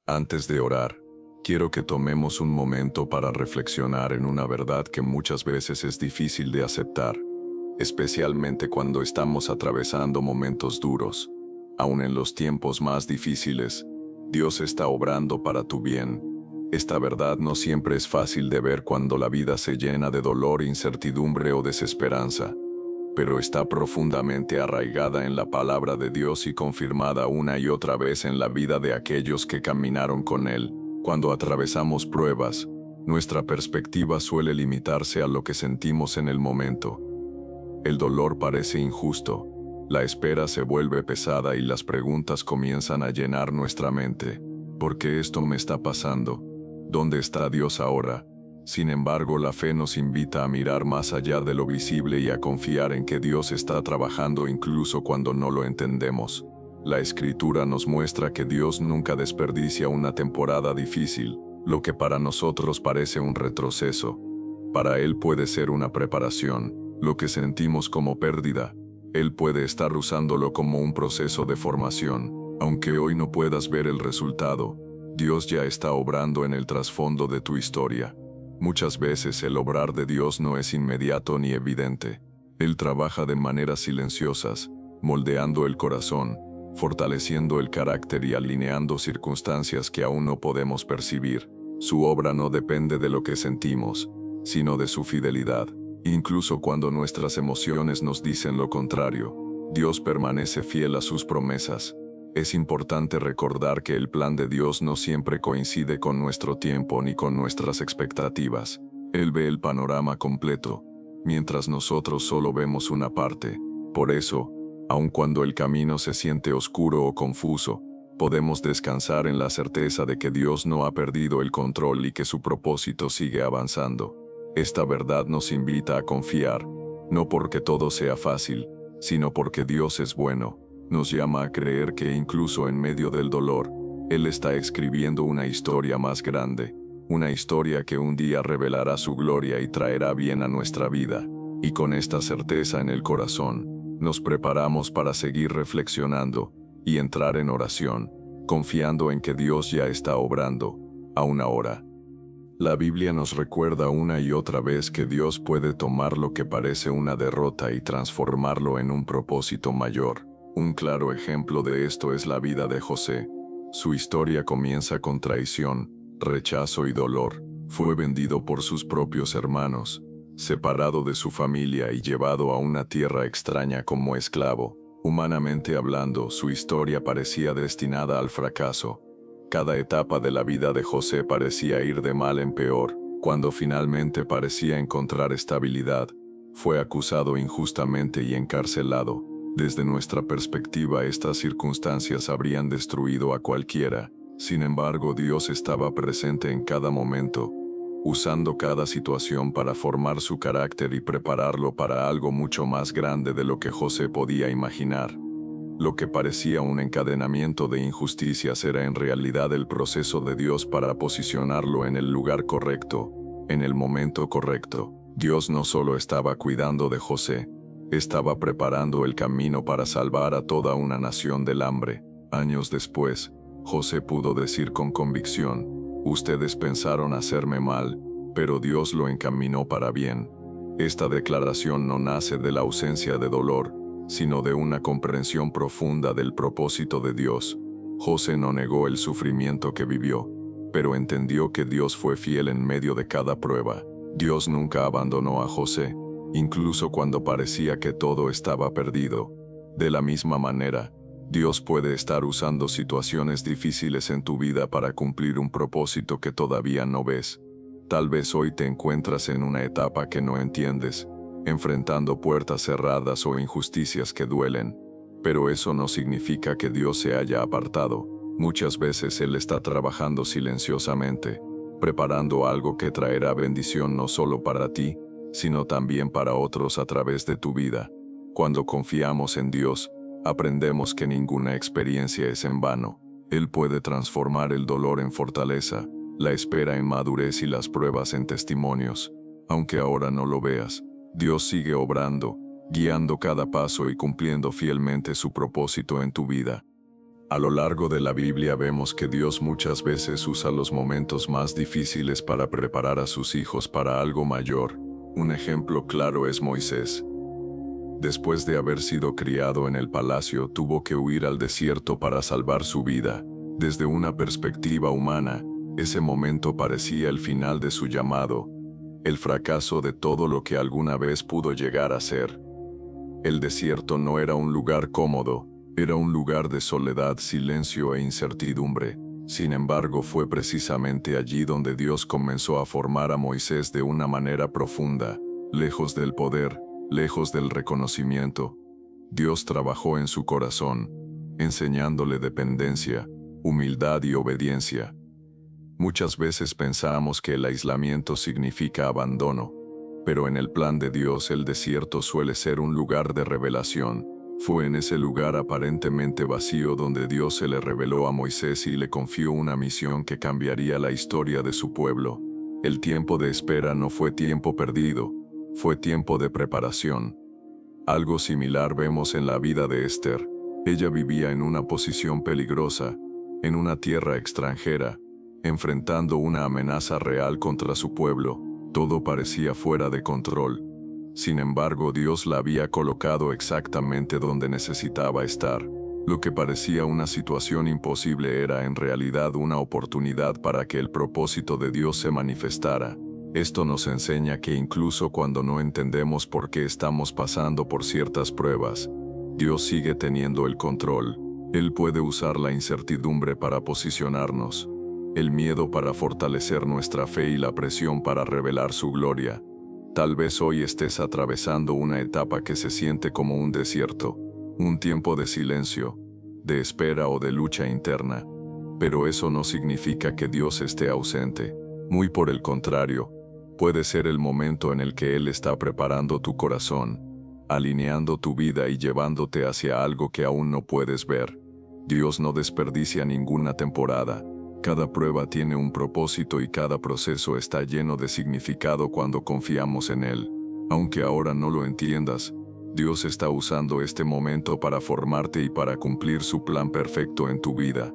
Antes de orar, quiero que tomemos un momento para reflexionar en una verdad que muchas veces es difícil de aceptar, especialmente cuando estamos atravesando momentos duros. Aún en los tiempos más difíciles, Dios está obrando para tu bien. Esta verdad no siempre es fácil de ver cuando la vida se llena de dolor, incertidumbre o desesperanza, pero está profundamente arraigada en la palabra de Dios y confirmada una y otra vez en la vida de aquellos que caminaron con Él. Cuando atravesamos pruebas, nuestra perspectiva suele limitarse a lo que sentimos en el momento. El dolor parece injusto, la espera se vuelve pesada y las preguntas comienzan a llenar nuestra mente. ¿Por qué esto me está pasando? ¿Dónde está Dios ahora? Sin embargo, la fe nos invita a mirar más allá de lo visible y a confiar en que Dios está trabajando incluso cuando no lo entendemos. La Escritura nos muestra que Dios nunca desperdicia una temporada difícil. Lo que para nosotros parece un retroceso, para Él puede ser una preparación. Lo que sentimos como pérdida, Él puede estar usándolo como un proceso de formación. Aunque hoy no puedas ver el resultado, Dios ya está obrando en el trasfondo de tu historia. Muchas veces el obrar de Dios no es inmediato ni evidente. Él trabaja de maneras silenciosas, moldeando el corazón, fortaleciendo el carácter y alineando circunstancias que aún no podemos percibir. Su obra no depende de lo que sentimos, sino de su fidelidad. Incluso cuando nuestras emociones nos dicen lo contrario, Dios permanece fiel a sus promesas. Es importante recordar que el plan de Dios no siempre coincide con nuestro tiempo ni con nuestras expectativas. Él ve el panorama completo, mientras nosotros solo vemos una parte. Por eso, aun cuando el camino se siente oscuro o confuso, podemos descansar en la certeza de que Dios no ha perdido el control y que su propósito sigue avanzando. Esta verdad nos invita a confiar, no porque todo sea fácil, sino porque Dios es bueno. Nos llama a creer que incluso en medio del dolor, Él está escribiendo una historia más grande, una historia que un día revelará su gloria y traerá bien a nuestra vida. Y con esta certeza en el corazón, nos preparamos para seguir reflexionando y entrar en oración, confiando en que Dios ya está obrando, aún ahora. La Biblia nos recuerda una y otra vez que Dios puede tomar lo que parece una derrota y transformarlo en un propósito mayor. Un claro ejemplo de esto es la vida de José. Su historia comienza con traición, rechazo y dolor. Fue vendido por sus propios hermanos, separado de su familia y llevado a una tierra extraña como esclavo. Humanamente hablando, su historia parecía destinada al fracaso. Cada etapa de la vida de José parecía ir de mal en peor. Cuando finalmente parecía encontrar estabilidad, fue acusado injustamente y encarcelado. Desde nuestra perspectiva, estas circunstancias habrían destruido a cualquiera. Sin embargo, Dios estaba presente en cada momento, usando cada situación para formar su carácter y prepararlo para algo mucho más grande de lo que José podía imaginar. Lo que parecía un encadenamiento de injusticias era en realidad el proceso de Dios para posicionarlo en el lugar correcto, en el momento correcto. Dios no solo estaba cuidando de José, estaba preparando el camino para salvar a toda una nación del hambre. Años después, José pudo decir con convicción: «Ustedes pensaron hacerme mal, pero Dios lo encaminó para bien». Esta declaración no nace de la ausencia de dolor, sino de una comprensión profunda del propósito de Dios. José no negó el sufrimiento que vivió, pero entendió que Dios fue fiel en medio de cada prueba. Dios nunca abandonó a José, incluso cuando parecía que todo estaba perdido. De la misma manera, Dios puede estar usando situaciones difíciles en tu vida para cumplir un propósito que todavía no ves. Tal vez hoy te encuentras en una etapa que no entiendes, enfrentando puertas cerradas o injusticias que duelen, pero eso no significa que Dios se haya apartado. Muchas veces Él está trabajando silenciosamente, preparando algo que traerá bendición no solo para ti, sino también para otros a través de tu vida. Cuando confiamos en Dios, aprendemos que ninguna experiencia es en vano. Él puede transformar el dolor en fortaleza, la espera en madurez y las pruebas en testimonios. Aunque ahora no lo veas, Dios sigue obrando, guiando cada paso y cumpliendo fielmente su propósito en tu vida. A lo largo de la Biblia vemos que Dios muchas veces usa los momentos más difíciles para preparar a sus hijos para algo mayor. Un ejemplo claro es Moisés. Después de haber sido criado en el palacio, tuvo que huir al desierto para salvar su vida. Desde una perspectiva humana, ese momento parecía el final de su llamado, el fracaso de todo lo que alguna vez pudo llegar a ser. El desierto no era un lugar cómodo, era un lugar de soledad, silencio e incertidumbre. Sin embargo, fue precisamente allí donde Dios comenzó a formar a Moisés de una manera profunda, lejos del poder, lejos del reconocimiento. Dios trabajó en su corazón, enseñándole dependencia, humildad y obediencia. Muchas veces pensamos que el aislamiento significa abandono, pero en el plan de Dios el desierto suele ser un lugar de revelación. Fue en ese lugar aparentemente vacío donde Dios se le reveló a Moisés y le confió una misión que cambiaría la historia de su pueblo. El tiempo de espera no fue tiempo perdido, fue tiempo de preparación. Algo similar vemos en la vida de Esther. Ella vivía en una posición peligrosa, en una tierra extranjera, enfrentando una amenaza real contra su pueblo. Todo parecía fuera de control. Sin embargo, Dios la había colocado exactamente donde necesitaba estar. Lo que parecía una situación imposible era en realidad una oportunidad para que el propósito de Dios se manifestara. Esto nos enseña que incluso cuando no entendemos por qué estamos pasando por ciertas pruebas, Dios sigue teniendo el control. Él puede usar la incertidumbre para posicionarnos, el miedo para fortalecer nuestra fe y la presión para revelar su gloria. Tal vez hoy estés atravesando una etapa que se siente como un desierto, un tiempo de silencio, de espera o de lucha interna. Pero eso no significa que Dios esté ausente. Muy por el contrario, puede ser el momento en el que Él está preparando tu corazón, alineando tu vida y llevándote hacia algo que aún no puedes ver. Dios no desperdicia ninguna temporada. Cada prueba tiene un propósito y cada proceso está lleno de significado cuando confiamos en Él. Aunque ahora no lo entiendas, Dios está usando este momento para formarte y para cumplir su plan perfecto en tu vida.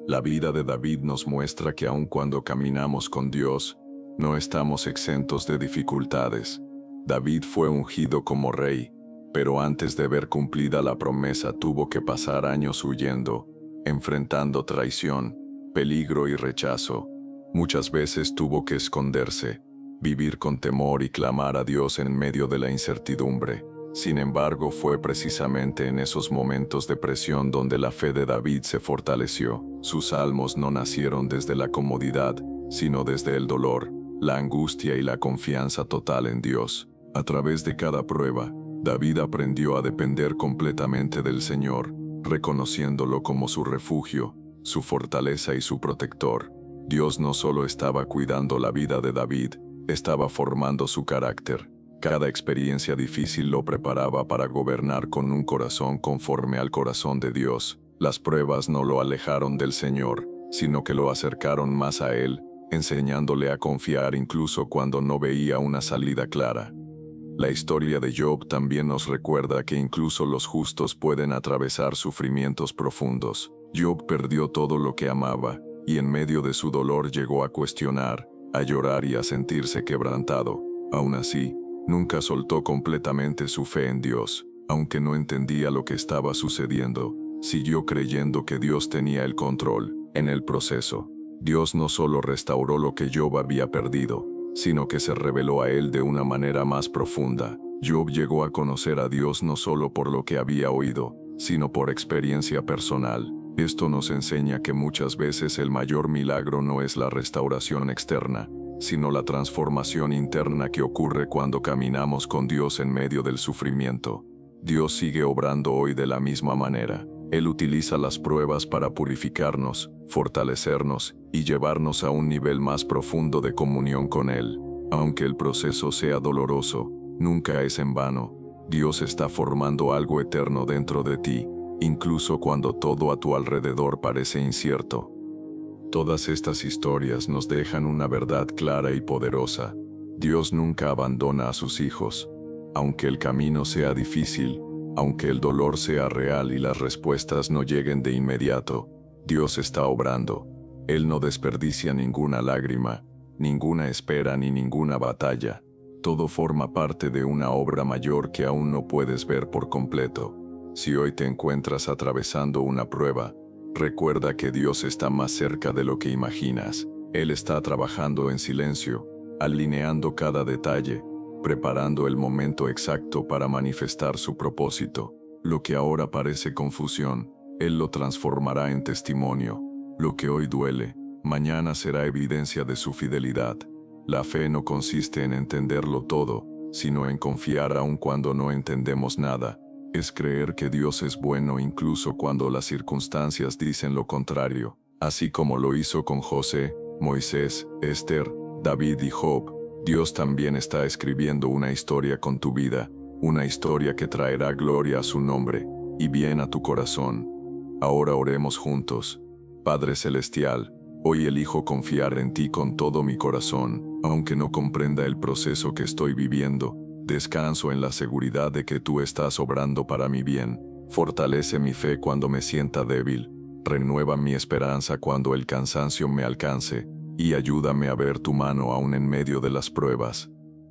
La vida de David nos muestra que aun cuando caminamos con Dios, no estamos exentos de dificultades. David fue ungido como rey, pero antes de ver cumplida la promesa tuvo que pasar años huyendo, enfrentando traición, peligro y rechazo. Muchas veces tuvo que esconderse, vivir con temor y clamar a Dios en medio de la incertidumbre. Sin embargo, fue precisamente en esos momentos de presión donde la fe de David se fortaleció. Sus salmos no nacieron desde la comodidad, sino desde el dolor, la angustia y la confianza total en Dios. A través de cada prueba, David aprendió a depender completamente del Señor, reconociéndolo como su refugio, su fortaleza y su protector. Dios no solo estaba cuidando la vida de David, estaba formando su carácter. Cada experiencia difícil lo preparaba para gobernar con un corazón conforme al corazón de Dios. Las pruebas no lo alejaron del Señor, sino que lo acercaron más a Él, enseñándole a confiar incluso cuando no veía una salida clara. La historia de Job también nos recuerda que incluso los justos pueden atravesar sufrimientos profundos. Job perdió todo lo que amaba, y en medio de su dolor llegó a cuestionar, a llorar y a sentirse quebrantado. Aún así, nunca soltó completamente su fe en Dios. Aunque no entendía lo que estaba sucediendo, siguió creyendo que Dios tenía el control. En el proceso, Dios no solo restauró lo que Job había perdido, sino que se reveló a él de una manera más profunda. Job llegó a conocer a Dios no solo por lo que había oído, sino por experiencia personal. Esto nos enseña que muchas veces el mayor milagro no es la restauración externa, sino la transformación interna que ocurre cuando caminamos con Dios en medio del sufrimiento. Dios sigue obrando hoy de la misma manera. Él utiliza las pruebas para purificarnos, fortalecernos y llevarnos a un nivel más profundo de comunión con Él. Aunque el proceso sea doloroso, nunca es en vano. Dios está formando algo eterno dentro de ti, incluso cuando todo a tu alrededor parece incierto. Todas estas historias nos dejan una verdad clara y poderosa. Dios nunca abandona a sus hijos. Aunque el camino sea difícil, Aunque el dolor sea real y las respuestas no lleguen de inmediato, Dios está obrando. Él no desperdicia ninguna lágrima, ninguna espera ni ninguna batalla. Todo forma parte de una obra mayor que aún no puedes ver por completo. Si hoy te encuentras atravesando una prueba, recuerda que Dios está más cerca de lo que imaginas. Él está trabajando en silencio, alineando cada detalle, preparando el momento exacto para manifestar su propósito. Lo que ahora parece confusión, Él lo transformará en testimonio. Lo que hoy duele, mañana será evidencia de su fidelidad. La fe no consiste en entenderlo todo, sino en confiar aun cuando no entendemos nada. Es creer que Dios es bueno incluso cuando las circunstancias dicen lo contrario. Así como lo hizo con José, Moisés, Esther, David y Job, Dios también está escribiendo una historia con tu vida, una historia que traerá gloria a su nombre y bien a tu corazón. Ahora oremos juntos. Padre Celestial, hoy elijo confiar en ti con todo mi corazón, aunque no comprenda el proceso que estoy viviendo. Descanso en la seguridad de que tú estás obrando para mi bien. Fortalece mi fe cuando me sienta débil. Renueva mi esperanza cuando el cansancio me alcance, y ayúdame a ver tu mano aún en medio de las pruebas.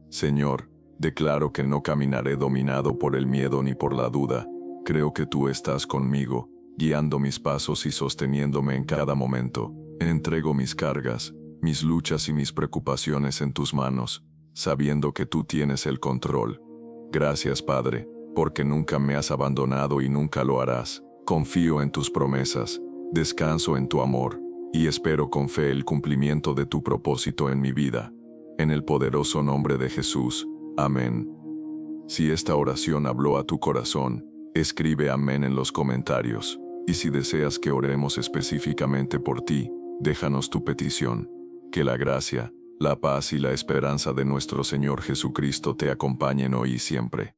Señor, declaro que no caminaré dominado por el miedo ni por la duda. Creo que tú estás conmigo, guiando mis pasos y sosteniéndome en cada momento. Entrego mis cargas, mis luchas y mis preocupaciones en tus manos, sabiendo que tú tienes el control. Gracias, Padre, porque nunca me has abandonado y nunca lo harás. Confío en tus promesas, descanso en tu amor, y espero con fe el cumplimiento de tu propósito en mi vida. En el poderoso nombre de Jesús. Amén. Si esta oración habló a tu corazón, escribe amén en los comentarios. Y si deseas que oremos específicamente por ti, déjanos tu petición. Que la gracia, la paz y la esperanza de nuestro Señor Jesucristo te acompañen hoy y siempre.